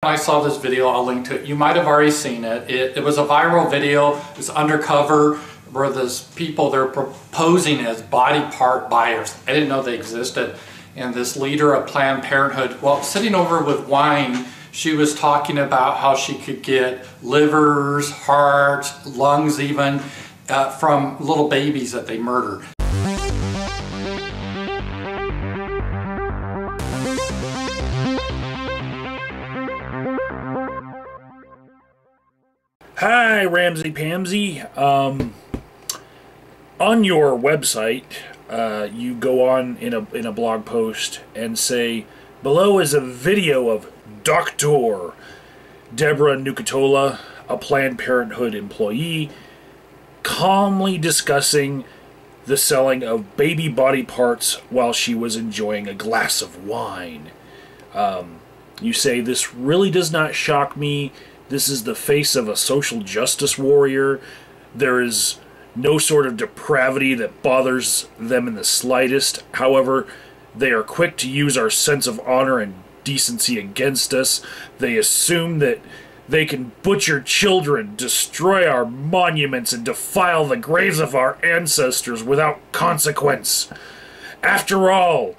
I saw this video, I'll link to it. You might have already seen it. It was a viral video. It's undercover where there's people they're proposing as body part buyers. I didn't know they existed. And this leader of Planned Parenthood, well, sitting over with wine, she was talking about how she could get livers, hearts, lungs even, from little babies that they murder. Hi, RamZPaul. On your website, you go on in a blog post and say, below is a video of Dr. Deborah Nucatola, a Planned Parenthood employee, calmly discussing the selling of baby body parts while she was enjoying a glass of wine. You say, this really does not shock me. This is the face of a social justice warrior. There is no sort of depravity that bothers them in the slightest. However, they are quick to use our sense of honor and decency against us. They assume that they can butcher children, destroy our monuments, and defile the graves of our ancestors without consequence. After all,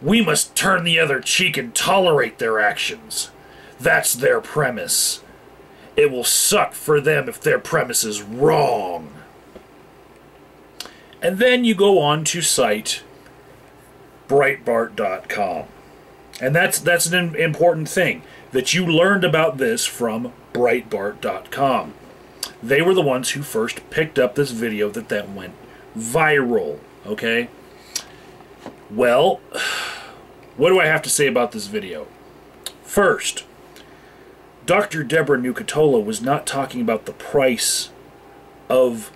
we must turn the other cheek and tolerate their actions. That's their premise. It will suck for them if their premise is wrong. And then you go on to cite Breitbart.com. And that's an important thing, that you learned about this from Breitbart.com. They were the ones who first picked up this video that went viral, okay? Well, what do I have to say about this video? First, Dr. Deborah Nucatola was not talking about the price of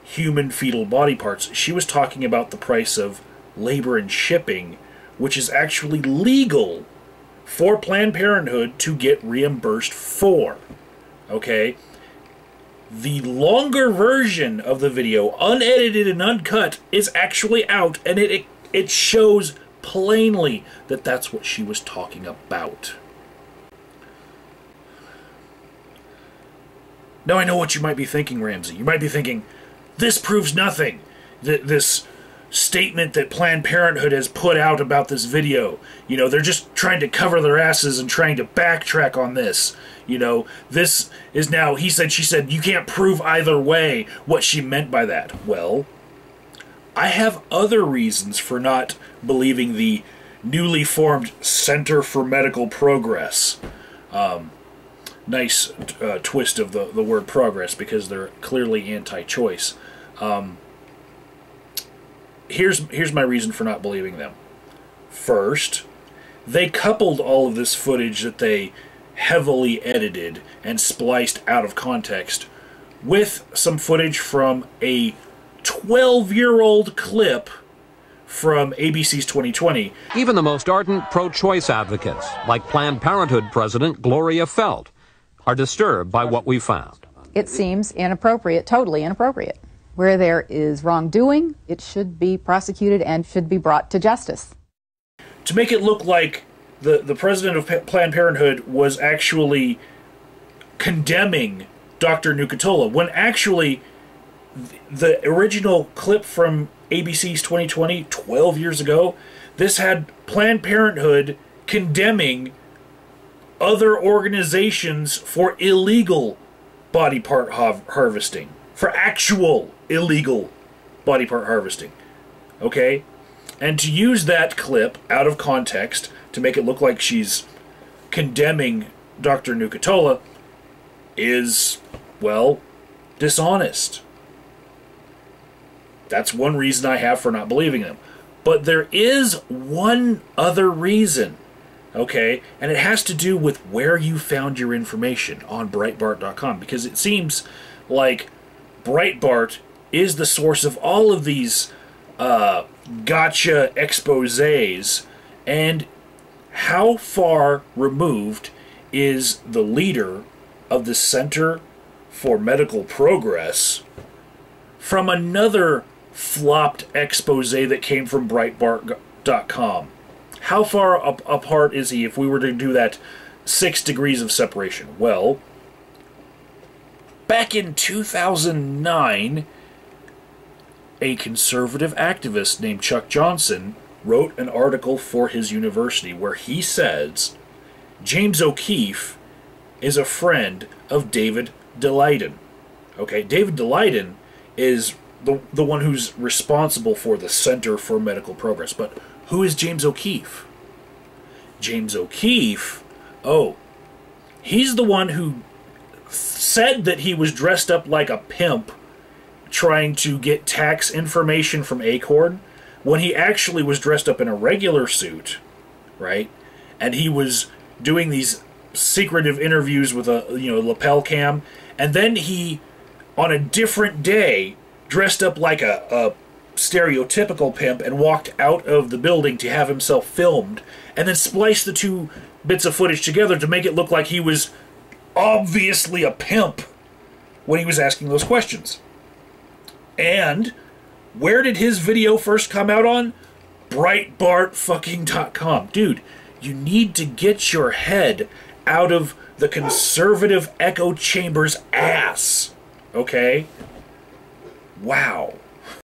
human fetal body parts. She was talking about the price of labor and shipping, which is actually legal for Planned Parenthood to get reimbursed for. Okay? The longer version of the video, unedited and uncut, is actually out, and it shows plainly that that's what she was talking about. Now I know what you might be thinking, Ramsey. You might be thinking, this proves nothing. This statement that Planned Parenthood has put out about this video, you know, they're just trying to cover their asses and trying to backtrack on this. You know, this is now, he said, she said, you can't prove either way what she meant by that. Well, I have other reasons for not believing the newly formed Center for Medical Progress. Nice twist of the word progress, because they're clearly anti-choice. Here's my reason for not believing them. First, they coupled all of this footage that they heavily edited and spliced out of context with some footage from a 12-year-old clip from ABC's 2020. Even the most ardent pro-choice advocates, like Planned Parenthood President Gloria Felt, are disturbed by what we found. It seems inappropriate, totally inappropriate. Where there is wrongdoing, it should be prosecuted and should be brought to justice. To make it look like the president of Planned Parenthood was actually condemning Dr. Nucatola, when actually the original clip from ABC's 2020, 12 years ago, this had Planned Parenthood condemning other organizations for illegal body part harvesting. For actual illegal body part harvesting. Okay? And to use that clip out of context to make it look like she's condemning Dr. Nucatola is, well, dishonest. That's one reason I have for not believing them. But there is one other reason. Okay, and it has to do with where you found your information on Breitbart.com, because it seems like Breitbart is the source of all of these gotcha exposés. And how far removed is the leader of the Center for Medical Progress from another flopped expose that came from Breitbart.com? How far apart is he if we were to do that 6 degrees of separation. Well, back in 2009, a conservative activist named Chuck Johnson wrote an article for his university where he says James O'Keefe is a friend of David Daleiden. Okay, David Daleiden is the one who's responsible for the Center for Medical Progress. But who is James O'Keefe? James O'Keefe, he's the one who said that he was dressed up like a pimp trying to get tax information from Acorn when he actually was dressed up in a regular suit, right? And he was doing these secretive interviews with a lapel cam, and then he, on a different day, dressed up like a stereotypical pimp and walked out of the building to have himself filmed, and then spliced the two bits of footage together to make it look like he was obviously a pimp when he was asking those questions. And where did his video first come out on? Breitbart.com. Dude, you need to get your head out of the conservative echo chamber's ass. Okay? Wow.